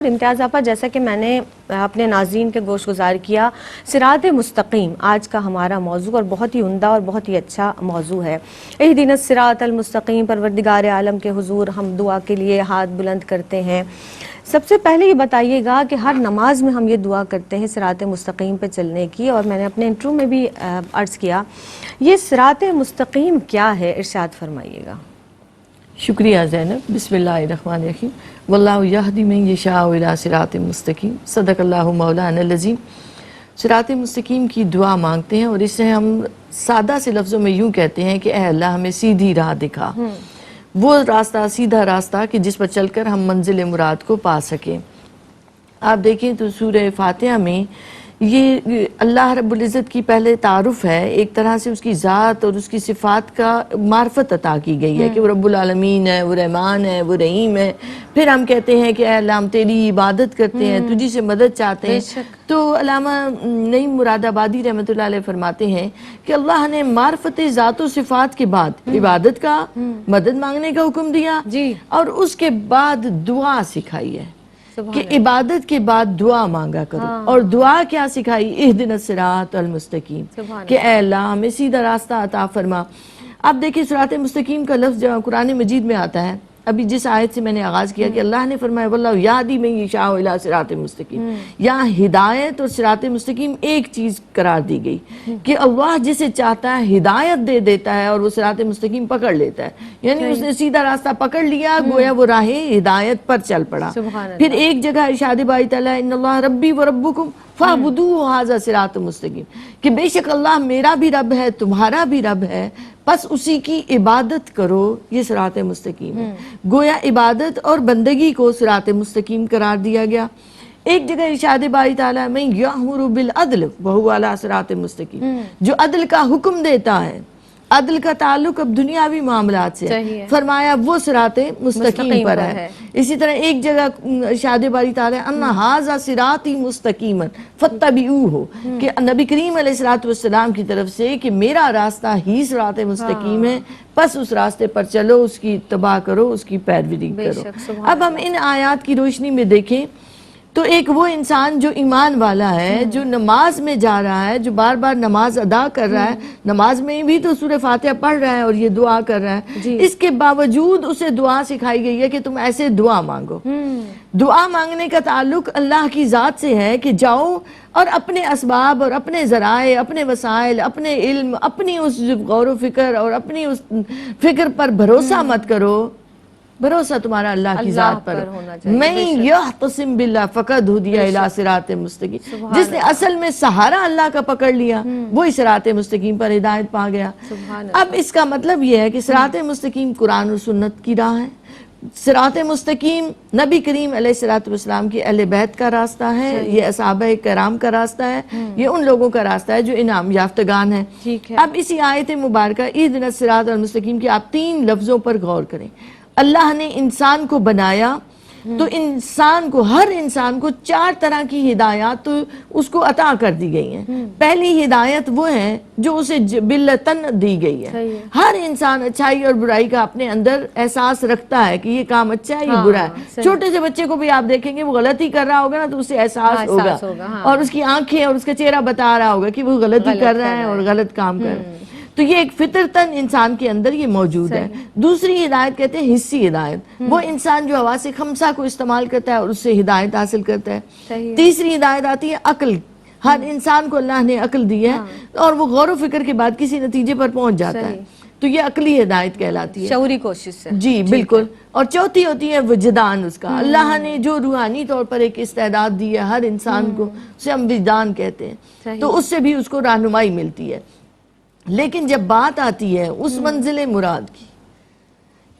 امتیاز آپا، جیسا کہ میں نے اپنے ناظرین کے گوش گزار کیا، صراط مستقیم آج کا ہمارا موضوع اور بہت ہی عمدہ اور بہت ہی اچھا موضوع ہے۔ اہدنا الصراط المستقیم، پروردگار عالم کے حضور ہم دعا کے لیے ہاتھ بلند کرتے ہیں۔ سب سے پہلے یہ بتائیے گا کہ ہر نماز میں ہم یہ دعا کرتے ہیں صراط مستقیم پہ چلنے کی، اور میں نے اپنے انٹرو میں بھی عرض کیا، یہ صراط مستقیم کیا ہے، ارشاد فرمائیے گا۔ شکریہ زینب۔ بسم اللہ الرحمن الرحیم۔ واللہ یہدی من یشاء الی صراط مستقیم۔ صدق اللہ مولانا العظیم۔ صراط مستقیم کی دعا مانگتے ہیں، اور اسے ہم سادہ سے لفظوں میں یوں کہتے ہیں کہ اے اللہ ہمیں سیدھی راہ دکھا، وہ راستہ، سیدھا راستہ کہ جس پر چل کر ہم منزل مراد کو پا سکیں۔ آپ دیکھیں تو سورہ فاتحہ میں یہ اللہ رب العزت کی پہلے تعارف ہے، ایک طرح سے اس کی ذات اور اس کی صفات کا معرفت عطا کی گئی ہے کہ وہ رب العالمین ہے، وہ رحمان ہے، وہ رحیم ہے۔ پھر ہم کہتے ہیں کہ اے اللہ ہم تیری عبادت کرتے ہیں، تجھی سے مدد چاہتے ہیں۔ تو علامہ نعیم مراد آبادی رحمۃ اللہ علیہ فرماتے ہیں کہ اللہ نے معرفت ذات و صفات کے بعد عبادت کا، مدد مانگنے کا حکم دیا، اور اس کے بعد دعا سکھائی ہے کہ عبادت کے بعد دعا مانگا کرو۔ اور دعا کیا سکھائی؟ اہدنا الصراط المستقیم، کہ اے اللہ ہمیں سیدھا راستہ عطا فرما۔ اب دیکھیں صراط مستقیم کا لفظ جب قرآن مجید میں آتا ہے، ابھی جس آیت سے میں نے آغاز کیا کہ اللہ نے فرمایا واللہ یہدی من یشاء الی صراط مستقیم، یہاں ہدایت اور صراط مستقیم ایک چیز قرار دی گئی کہ اللہ جسے چاہتا ہے ہدایت دے دیتا ہے اور وہ صراط مستقیم پکڑ لیتا ہے، یعنی اس نے سیدھا راستہ پکڑ لیا، گویا وہ راہ ہدایت پر چل پڑا۔ پھر ایک جگہ ارشاد باری تعالیٰ ان اللہ ربی و ربکم فاعبدوہ ھذا صراط مستقیم، کہ بے شک اللہ میرا بھی رب ہے، تمہارا بھی رب ہے، بس اسی کی عبادت کرو، یہ صراط مستقیم ہے۔ گویا عبادت اور بندگی کو صراط مستقیم قرار دیا گیا۔ ایک جگہ ارشاد باری تعالیٰ میں یأمر بالعدل وہو علی صراط مستقیم، جو عدل کا حکم دیتا ہے، عدل کا تعلق اب دنیاوی معاملات سے ہے، فرمایا وہ صراط مستقیم پر ہے۔ اسی طرح ایک جگہ ارشاد باری تعالیٰ ان ھذا صراطی مستقیما فاتبعوہ، کہ نبی کریم علیہ السلام کی طرف سے کہ میرا راستہ ہی صراط مستقیم ہے، بس اس راستے پر چلو، اس کی اتباع کرو، اس کی پیروی کرو۔ اب ہم ان آیات کی روشنی میں دیکھیں تو ایک وہ انسان جو ایمان والا ہے، جو نماز میں جا رہا ہے، جو بار بار نماز ادا کر رہا ہے، نماز میں بھی تو سورہ فاتحہ پڑھ رہا ہے اور یہ دعا کر رہا ہے، اس کے باوجود اسے دعا سکھائی گئی ہے کہ تم ایسے دعا مانگو۔ دعا مانگنے کا تعلق اللہ کی ذات سے ہے کہ جاؤ اور اپنے اسباب اور اپنے ذرائع، اپنے وسائل، اپنے علم، اپنی اس غور و فکر اور اپنی اس فکر پر بھروسہ مت کرو، بھروسہ تمہارا اللہ کی ذات پر میں یعتصم باللہ فقد ہدی الی صراط مستقیم، جس نے اصل میں سہارا اللہ کا پکڑ لیا وہی صراط مستقیم پر ہدایت پا گیا۔ اب اس کا مطلب یہ ہے کہ صراط مستقیم قرآن و سنت کی راہ ہے، صراط مستقیم نبی کریم علیہ السلام کی اہل بیت کا راستہ ہے، یہ اصحابہ کرام کا راستہ ہے، یہ ان لوگوں کا راستہ ہے جو انعام یافتگان ہیں۔ اب اسی آیت مبارکہ اہدنا الصراط المستقیم کی آپ 3 لفظوں پر غور کریں۔ اللہ نے انسان کو بنایا تو انسان کو، ہر انسان کو 4 طرح کی ہدایات تو اس کو عطا کر دی گئی ہیں۔ پہلی ہدایت وہ ہے جو اسے بالتن دی گئی ہے۔ ہر انسان اچھائی اور برائی کا اپنے اندر احساس رکھتا ہے کہ یہ کام اچھا ہے، یہ برا ہے۔ چھوٹے سے بچے کو بھی آپ دیکھیں گے وہ غلطی کر رہا ہوگا نا تو اسے احساس ہوگا، اور اس کی آنکھیں اور اس کا چہرہ بتا رہا ہوگا کہ وہ غلطی کر رہا ہے اور غلط کام کر رہا ہے۔ تو یہ ایک فطرتاً انسان کے اندر یہ موجود ہے۔ دوسری ہدایت کہتے ہیں حسی ہدایت، وہ انسان جو حواس خمسہ کو استعمال کرتا ہے اور اس سے ہدایت حاصل کرتا ہے۔ تیسری ہدایت آتی ہے عقل، ہر انسان کو اللہ نے عقل دی ہے اور وہ غور و فکر کے بعد کسی نتیجے پر پہنچ جاتا ہے، تو یہ عقلی ہدایت کہلاتی ہے، شعوری کوشش سے۔ جی بالکل۔ اور چوتھی ہوتی ہے وجدان، اس کا اللہ نے جو روحانی طور پر ایک استعداد دی ہے ہر انسان کو، اسے ہم وجدان کہتے ہیں، تو اس سے بھی اس کو رہنمائی ملتی ہے۔ لیکن جب بات آتی ہے اس منزل مراد کی،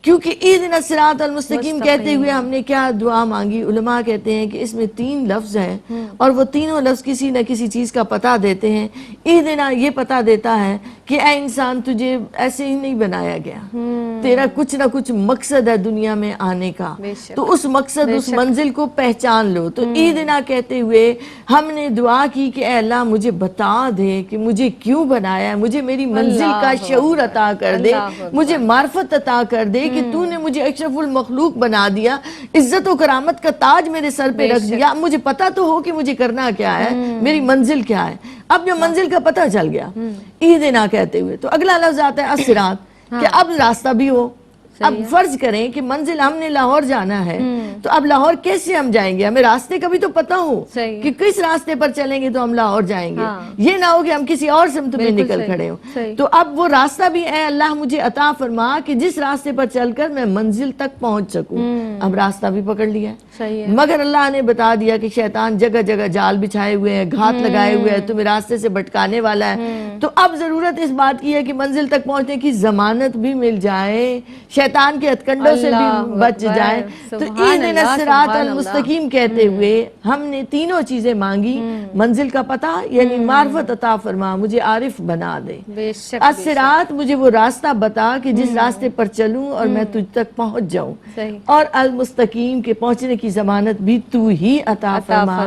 کیونکہ اہدنا الصراط المستقیم کہتے ہوئے ہم نے کیا دعا مانگی، علماء کہتے ہیں کہ اس میں 3 لفظ ہیں اور وہ تینوں لفظ کسی نہ کسی چیز کا پتہ دیتے ہیں۔ اہدنا یہ پتہ دیتا ہے کہ اے انسان تجھے ایسے ہی نہیں بنایا گیا، تیرا کچھ نہ کچھ مقصد ہے دنیا میں آنے کا، تو اس مقصد، اس منزل کو پہچان لو۔ تو اہدنا کہتے ہوئے ہم نے دعا کی کہ اے اللہ مجھے بتا دے کہ مجھے کیوں بنایا ہے، مجھے میری منزل کا شعور عطا کر دے، مجھے معرفت عطا کر دے کہ تو نے مجھے اشرف المخلوق بنا دیا، عزت و کرامت کا تاج میرے سر پہ رکھ دیا، اب مجھے پتا تو ہو کہ مجھے کرنا کیا ہے، میری منزل کیا ہے۔ اب جب منزل کا پتہ چل گیا ایدنا کہتے ہوئے، تو اگلا لفظ آتا ہے الصراط، کہ اب راستہ بھی ہو۔ اب فرض کریں کہ منزل ہم نے لاہور جانا ہے، تو اب لاہور کیسے ہم جائیں گے؟ ہمیں راستے کا بھی تو پتہ ہو کہ کس راستے پر چلیں گے تو ہم لاہور جائیں گے، یہ نہ ہو کہ ہم کسی اور سمت میں نکل کھڑے ہوں۔ تو اب وہ راستہ بھی اے اللہ مجھے عطا فرما کہ جس راستے پر چل کر میں منزل تک پہنچ سکوں۔ اب راستہ بھی پکڑ لیا ہے، مگر اللہ نے بتا دیا کہ شیطان جگہ جگہ جال بچھائے ہوئے ہیں، گھات لگائے ہوئے ہیں، تمہیں راستے سے بھٹکانے والا ہے۔ تو اب ضرورت اس بات کی ہے کہ منزل تک پہنچنے کی ضمانت بھی مل جائے، شیطان کے ہتھکنڈوں سے بھی بچ جائیں۔ تو اہدنا الصراط المستقیم کہتے ہوئے ہم نے تینوں چیزیں مانگی، منزل کا پتہ یعنی معرفت عطا فرما، مجھے عارف بنا دے، الصراط مجھے وہ راستہ بتا کہ جس راستے پر چلوں اور میں تجھ تک پہنچ جاؤں، اور المستقیم کے پہنچنے کی ضمانت بھی تو ہی عطا فرما۔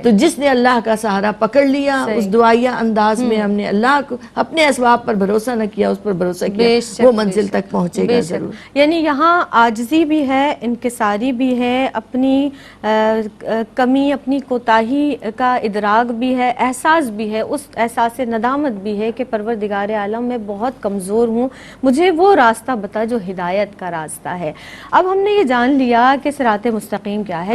تو جس نے اللہ کا سہارا پکڑ لیا، اس دعائیہ انداز میں ہم نے اللہ کو اپنے اسباب پر بھروسہ نہ کیا، اس پر بھروسہ کیا، وہ منزل تک پہنچے گا ضرور۔ یعنی یہاں عاجزی بھی ہے، انکساری بھی ہے، اپنی کمی، اپنی کوتاہی کا ادراک بھی ہے، احساس بھی ہے، اس احساس ندامت بھی ہے کہ پروردگار عالم میں بہت کمزور ہوں، مجھے وہ راستہ بتا جو ہدایت کا راستہ ہے۔ اب ہم نے یہ جان لیا کہ صراط مستقیم کیا ہے۔